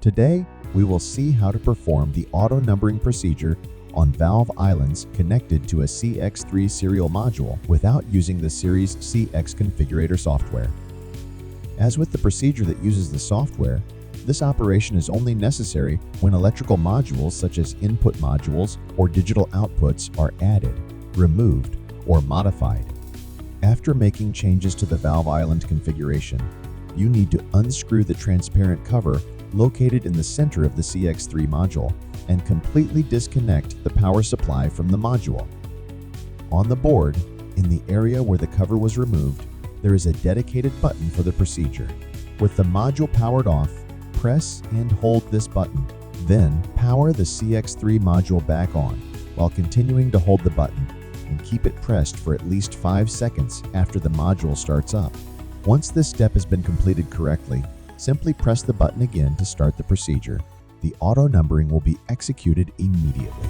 Today, we will see how to perform the auto-numbering procedure on valve islands connected to a CX3 serial module without using the Series CX Configurator software. As with the procedure that uses the software, this operation is only necessary when electrical modules such as input modules or digital outputs are added, removed, or modified. After making changes to the valve island configuration, you need to unscrew the transparent cover located in the center of the CX3 module and completely disconnect the power supply from the module. On the board, in the area where the cover was removed, there is a dedicated button for the procedure. With the module powered off, press and hold this button. Then, power the CX3 module back on while continuing to hold the button and keep it pressed for at least 5 seconds after the module starts up. Once this step has been completed correctly, simply press the button again to start the procedure. The auto numbering will be executed immediately.